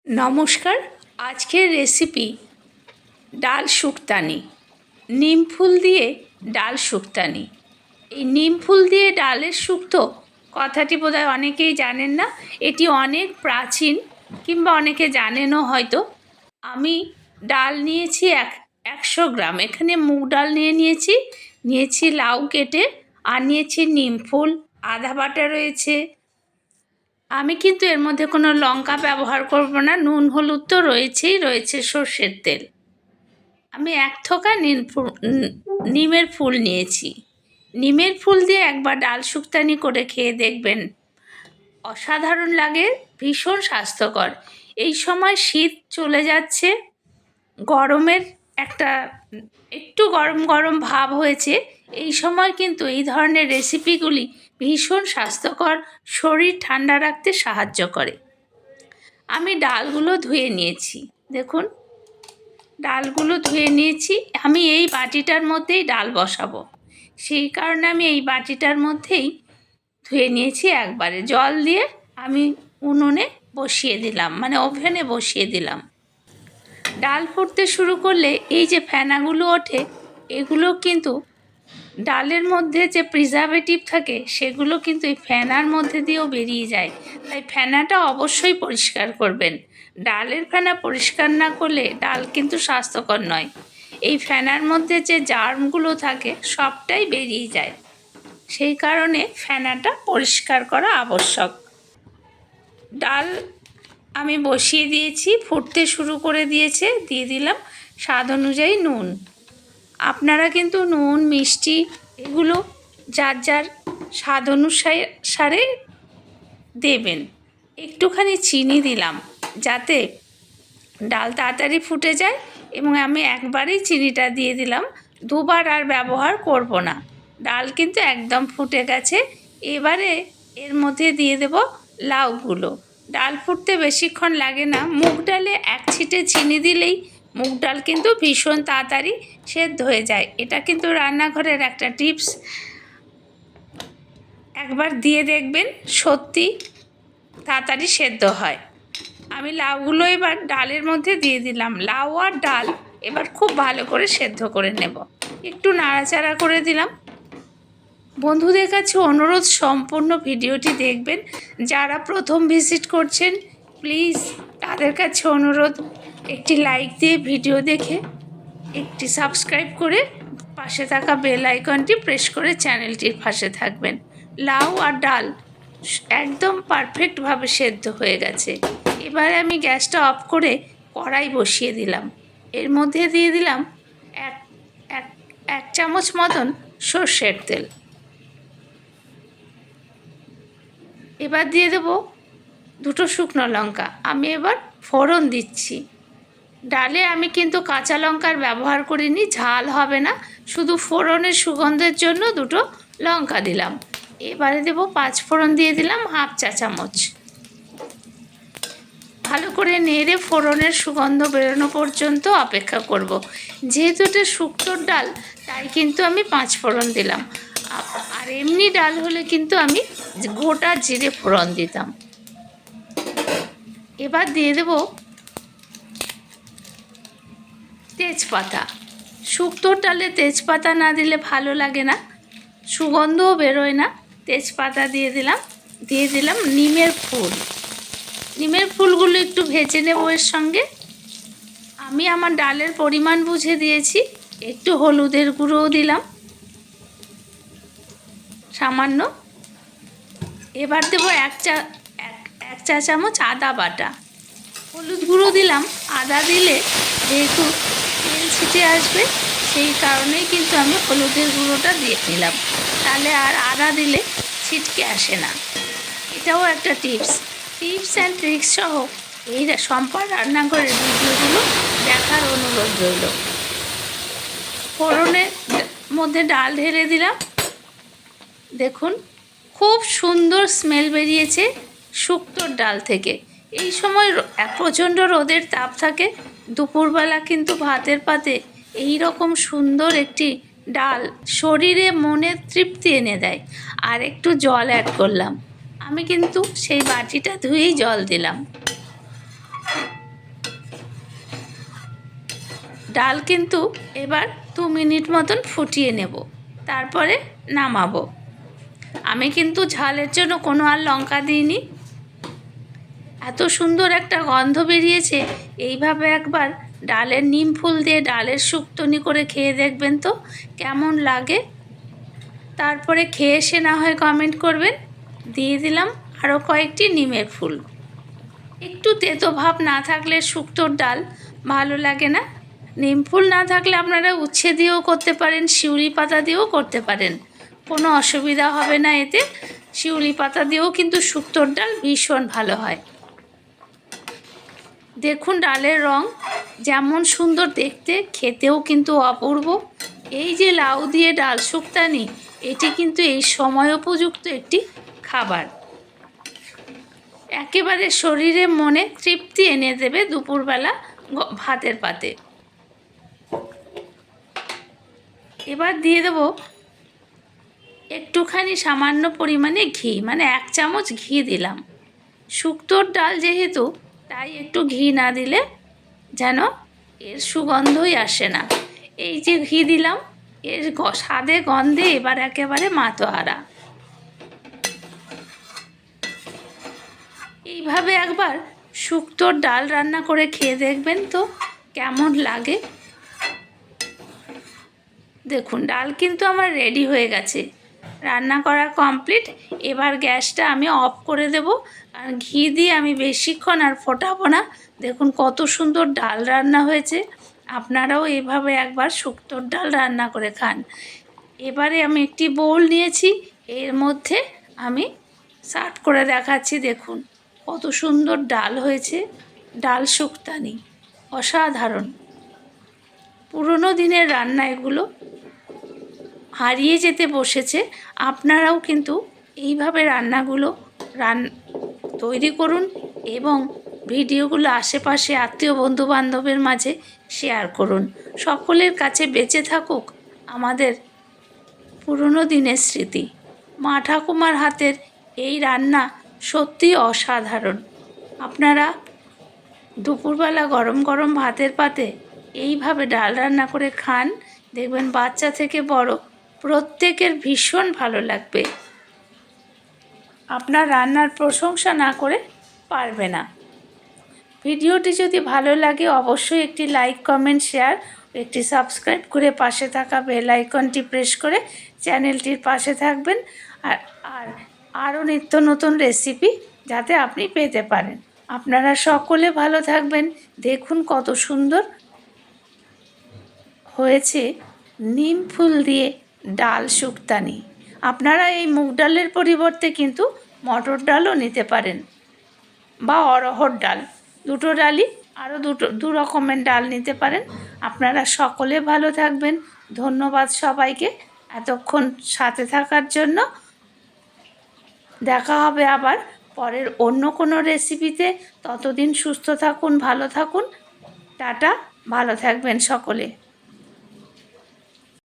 নমস্কার। আজকের রেসিপি ডাল শুক্তানি, নিম ফুল দিয়ে ডাল শুক্তানি। এই নিম ফুল দিয়ে ডালের শুক্তো কথাটি বোধহয় অনেকেই জানেন না। এটি অনেক প্রাচীন, কিংবা অনেকে জানেনও হয়তো। আমি ডাল নিয়েছি 100 গ্রাম। এখানে মুগ ডাল নিয়েছি লাউ কেটে, আর নিয়েছি নিম ফুল, আদা বাটা রয়েছে। আমি কিন্তু এর মধ্যে কোনো লঙ্কা ব্যবহার করব না। নুন হলুদ তো রয়েছে সর্ষের তেল। আমি 1 থোকা নিমের ফুল নিয়েছি। নিমের ফুল দিয়ে একবার ডাল শুক্তানি করে খেয়ে দেখবেন, অসাধারণ লাগে, ভীষণ স্বাস্থ্যকর। এই সময় শীত চলে যাচ্ছে, গরমের একটু গরম গরম ভাব হয়েছে। এই সময় কিন্তু এই ধরনের রেসিপিগুলি ভীষণ স্বাস্থ্যকর, শরীর ঠান্ডা রাখতে সাহায্য করে। আমি ডালগুলো ধুয়ে নিয়েছি, দেখুন ডালগুলো ধুয়ে নিয়েছি। আমি এই বাটিটার মধ্যেই ডাল বসাবো, সেই কারণে আমি এই বাটিটার মধ্যেই ধুয়ে নিয়েছি। একবারে জল দিয়ে আমি উনুনে বসিয়ে দিলাম, মানে ওভেনে বসিয়ে দিলাম। ডাল ফুটতে শুরু করলে এই যে ফেনাগুলো ওঠে, এগুলো কিন্তু ডালের মধ্যে যে প্রিজারভেটিভ থাকে সেগুলো কিন্তু এই ফেনার মধ্যে দিয়েও বেরিয়ে যায়। তাই ফেনাটা অবশ্যই পরিষ্কার করবেন। ডালের ফেনা পরিষ্কার না করলে ডাল কিন্তু স্বাস্থ্যকর নয়। এই ফেনার মধ্যে যে জার্মগুলো থাকে সবটাই বেরিয়ে যায়, সেই কারণে ফেনাটা পরিষ্কার করা আবশ্যক। ডাল আমি বসিয়ে দিয়েছি, ফুটতে শুরু করে দিয়েছে। দিয়ে দিলাম স্বাদ অনুযায়ী নুন। আপনারা কিন্তু নুন মিষ্টি এগুলো যার যার স্বাদ অনুসারে দেবেন। একটুখানি চিনি দিলাম যাতে ডাল তাড়াতাড়ি ফুটে যায়, এবং আমি একবারেই চিনিটা দিয়ে দিলাম, দুবার আর ব্যবহার করব না। ডাল কিন্তু একদম ফুটে গেছে। এবারে এর মধ্যে দিয়ে দেব লাউগুলো। ডাল ফুটতে বেশিক্ষণ লাগে না। মুগ ডালে 1 ছিটে চিনি দিলেই মুগ ডাল কিন্তু ভীষণ তাড়াতাড়ি সেদ্ধ হয়ে যায়। এটা কিন্তু রান্নাঘরের একটা টিপস, একবার দিয়ে দেখবেন, সত্যি তাড়াতাড়ি সেদ্ধ হয়। আমি লাউগুলো এবার ডালের মধ্যে দিয়ে দিলাম। লাউ আর ডাল এবার খুব ভালো করে সেদ্ধ করে নেব। একটু নাড়াচাড়া করে দিলাম। বন্ধুদের কাছে অনুরোধ, সম্পূর্ণ ভিডিওটি দেখবেন। যারা প্রথম ভিজিট করছেন, প্লিজ তাদের কাছে অনুরোধ, একটি লাইক দিয়ে ভিডিও দেখে একটি সাবস্ক্রাইব করে পাশে থাকা বেল আইকনটি প্রেস করে চ্যানেলটির পাশে থাকবেন। লাউ আর ডাল একদম পারফেক্টভাবে সেদ্ধ হয়ে গেছে। এবারে আমি গ্যাসটা অফ করে কড়াই বসিয়ে দিলাম। এর মধ্যে দিয়ে দিলাম এক চামচ মতন সর্ষের তেল। এবার দিয়ে দেব 2 শুকনো লঙ্কা। আমি এবার ফোড়ন দিচ্ছি। ডালে আমি কিন্তু কাঁচা লঙ্কার ব্যবহার করিনি, ঝাল হবে না, শুধু ফোড়নের সুগন্ধের জন্য 2 লঙ্কা দিলাম। এবারে দেব 5 ফোড়ন, দিয়ে দিলাম 1/2 চা চামচ। ভালো করে নেড়ে ফোড়নের সুগন্ধ বেরোনো পর্যন্ত অপেক্ষা করব। যেহেতু এটা শুক্তোর ডাল, তাই কিন্তু আমি 5 ফোড়ন দিলাম। আর এমনি ডাল হলে কিন্তু আমি গোটা জিরে ফোড়ন দিতাম। এবার দিয়ে দেব তেজপাতা। শুক্তোর ডালে তেজপাতা না দিলে ভালো লাগে না, সুগন্ধও বেরোয় না। তেজপাতা দিয়ে দিলাম নিমের ফুল। নিমের ফুলগুলো একটু ভেজে নেব এর সঙ্গে। আমি আমার ডালের পরিমাণ বুঝে দিয়েছি। একটু হলুদের গুঁড়োও দিলাম সামান্য। এবার দেবো 1 চা চামচ আদা বাটা। হলুদ গুঁড়ো দিলাম। আদা দিলে যেহেতু তেল ছিটে আসবে, সেই কারণেই কিন্তু আমি হলুদের গুঁড়োটা দিয়ে দিলাম, তাহলে আর আদা দিলে ছিটকে আসে না। এটাও একটা টিপস অ্যান্ড ট্রিক্স সহ এই সম্পার রান্নাঘরের ভিডিওগুলো দেখার অনুরোধ রইল। ফোড়নের মধ্যে ডাল ঢেলে দিলাম। দেখুন খুব সুন্দর স্মেল বেরিয়েছে শুক্তোর ডাল থেকে। এই সময় প্রচণ্ড রোদের তাপ থাকে, দুপুরবেলা কিন্তু ভাতের পাতে এই রকম সুন্দর একটি ডাল শরীরে মনে তৃপ্তি এনে দেয়। আর একটু জল অ্যাড করলাম। আমি কিন্তু সেই বাটিটা ধুয়েই জল দিলাম। ডাল কিন্তু এবার 2 মিনিট মতন ফুটিয়ে নেব, তারপরে নামাবো। আমি কিন্তু ঝালের জন্য কোনো আর লঙ্কা দিইনি। এত সুন্দর একটা গন্ধ বেরিয়েছে। এইভাবে একবার ডালের নিম ফুল দিয়ে ডালের শুক্তনি করে খেয়ে দেখবেন তো কেমন লাগে। তারপরে খেয়ে এসে না হয় কমেন্ট করবেন। দিয়ে দিলাম আরও কয়েকটি নিমের ফুল। একটু তেতো ভাব না থাকলে শুক্তোর ডাল ভালো লাগে না। নিম ফুল না থাকলে আপনারা উচ্ছে দিয়েও করতে পারেন, শিউলি পাতা দিয়েও করতে পারেন, কোনো অসুবিধা হবে না এতে। শিউলি পাতা দিয়েও কিন্তু শুক্তোর ডাল ভীষণ ভালো হয়। দেখুন ডালের রং যেমন সুন্দর দেখতে, খেতেও কিন্তু অপূর্ব। এই যে লাউ দিয়ে ডাল শুক্তানি, এটি কিন্তু এই সময় উপযুক্ত একটি খাবার। একেবারে শরীরে মনে তৃপ্তি এনে দেবে দুপুরবেলা ভাতের পাতে। এবার দিয়ে দেব একটুখানি সামান্য পরিমাণে ঘি, মানে 1 চামচ ঘি দিলাম। শুক্তোর ডাল যেহেতু, তাই একটু ঘি না দিলে যেন এর সুগন্ধই আসে না। এই যে ঘি দিলাম, এর স্বাদে গন্ধে এবার একেবারে মাতোহারা। এইভাবে একবার শুক্তোর ডাল রান্না করে খেয়ে দেখবেন তো কেমন লাগে। দেখুন ডাল কিন্তু আমার রেডি হয়ে গেছে, রান্না করা কমপ্লিট। এবার গ্যাসটা আমি অফ করে দেব। আর ঘি দিয়ে আমি বেশিক্ষণ আর ফোটাবো না। দেখুন কত সুন্দর ডাল রান্না হয়েছে। আপনারাও এইভাবে একবার শুক্তোর ডাল রান্না করে খান। এবারে আমি একটি বোল নিয়েছি, এর মধ্যে আমি সার্ভ করে দেখাচ্ছি। দেখুন কত সুন্দর ডাল হয়েছে, ডাল শুক্তানি অসাধারণ। পুরনো দিনের রান্না এগুলো হারিয়ে যেতে বসেছে। আপনারাও কিন্তু এইভাবে রান্নাগুলো তৈরি করুন এবং ভিডিওগুলো আশেপাশে আত্মীয় বন্ধুবান্ধবের মাঝে শেয়ার করুন। সকলের কাছে বেঁচে থাকুক আমাদের পুরনো দিনের স্মৃতি। মা ঠাকুমার হাতের এই রান্না সত্যি অসাধারণ। আপনারা দুপুরবেলা গরম গরম ভাতের পাতে এইভাবে ডাল রান্না করে খান, দেখবেন বাচ্চা থেকে বড় প্রত্যেকের ভীষণ ভালো লাগবে। আপনার রান্নার প্রশংসা না করে পারবে না। ভিডিওটি যদি ভালো লাগে অবশ্যই একটি লাইক, কমেন্ট, শেয়ার, একটি সাবস্ক্রাইব করে পাশে থাকা বেল আইকনটি প্রেস করে চ্যানেলটির পাশে থাকবেন। আরও নিত্য নতুন রেসিপি যাতে আপনি পেতে পারেন। আপনারা সকলে ভালো থাকবেন। দেখুন কত সুন্দর হয়েছে নিম ফুল দিয়ে ডাল শুক্তানি। আপনারা এই মুগ ডালের পরিবর্তে কিন্তু মটর ডালও নিতে পারেন বা অরহর ডাল, দুটো ডালই, আরও দু রকমের ডাল নিতে পারেন। আপনারা সকলে ভালো থাকবেন। ধন্যবাদ সবাইকে এতক্ষণ সাথে থাকার জন্য। দেখা হবে আবার পরের অন্য কোনো রেসিপিতে। ততদিন সুস্থ থাকুন, ভালো থাকুন। টাটা, ভালো থাকবেন সকলে।